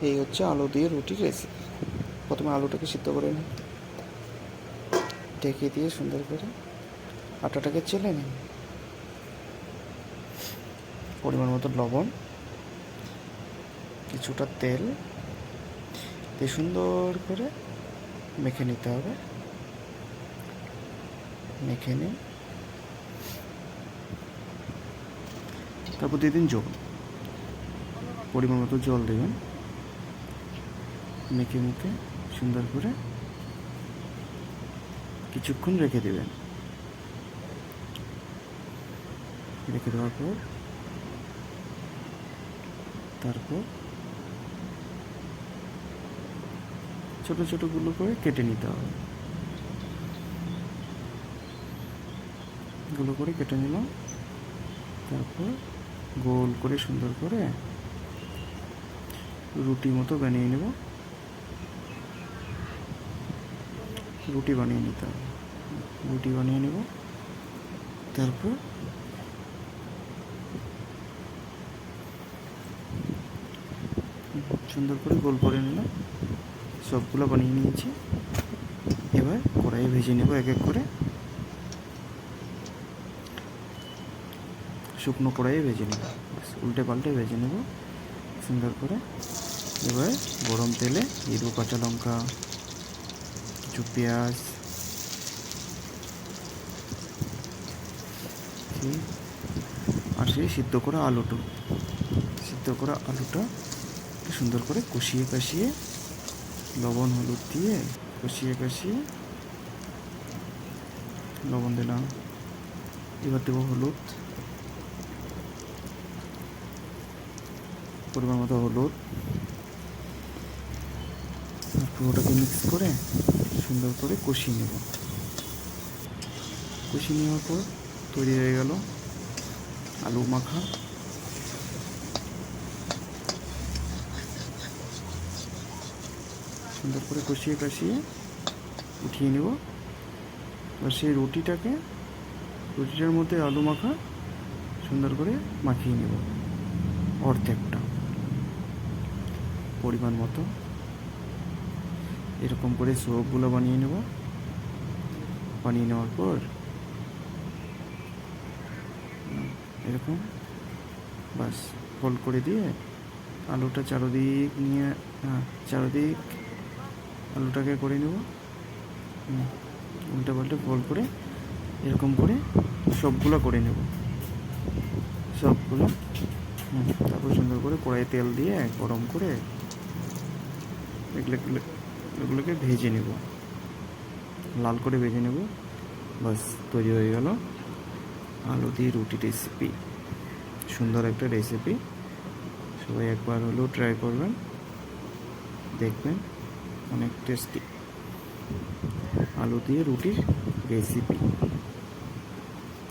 এই হচ্ছে আলু দিয়ে রুটির রেসিপি। প্রথমে আলুটাকে সিদ্ধ করে নিন, ঢেকে দিয়ে সুন্দর করে আটাটাকে চেলে নিন। পরিমাণ মতো লবণ, কিছুটা তেল দিয়ে সুন্দর করে মেখে নিতে হবে। মেখে নিন, তারপর দিয়ে দিন জল, পরিমাণ মতো জল দেবেন। মেখে মুখে সুন্দর করে কিছুক্ষণ রেখে দেবেন। রেখে দেওয়ার পর তারপর ছোটো ছোটোগুলো করে কেটে নিতে হবে। গুলো করে কেটে নিলাম। তারপর গোল করে সুন্দর করে রুটি মতো বানিয়ে নেব। রুটি বানিয়ে নিতে হবে, রুটি বানিয়ে নেব। তারপর সুন্দর করে গোল করে নিলাম। সবগুলো বানিয়ে নিয়েছি। এবার কড়াইয়ে ভেজে নেব এক এক করে। শুকনো কড়াইয়ে ভেজে নেব, উল্টে পাল্টে ভেজে নেব সুন্দর করে। এবার গরম তেলে দিয়ে দেবো কাঁচা লঙ্কা, কিছু পেঁয়াজ, আর সেই সিদ্ধ করা আলুটা সুন্দর করে কষিয়ে লবণ হলুদ দিয়ে কষিয়ে লবণ দিলাম। এবার দেবো হলুদ, পরিমাণ মতো হলুদ। পুরোটাকে মিক্স করে সুন্দর করে কষিয়ে নেব। কষিয়ে নেওয়ার পর তৈরি হয়ে গেল আলু মাখা। সুন্দর করে কষিয়ে উঠিয়ে নেব। এবার সেই রুটিটার মধ্যে আলু মাখা সুন্দর করে মাখিয়ে নেব অর্ধেকটা, পরিমাণ মতো। এরকম করে সবগুলো বানিয়ে নেব। বানিয়ে নেওয়ার পর এরকম বাস ফোল্ড করে দিয়ে আলুটা চারোদিক আলুটাকে করে নেব। উল্টা পাল্টা ফোল্ড করে এরকম করে সবগুলো করে নেব, সবগুলো। তারপর সুন্দর করে কড়াইয়ে তেল দিয়ে গরম করে এগুলোকে ভেজে নেব, লাল করে ভেজে নেব। বাস তৈরি হয়ে গেল আলু দিয়ে রুটি রেসিপি। সুন্দর একটা রেসিপি, সবাই একবার হলেও ট্রাই করবেন, দেখবেন অনেক টেস্টি আলু দিয়ে রুটির রেসিপি।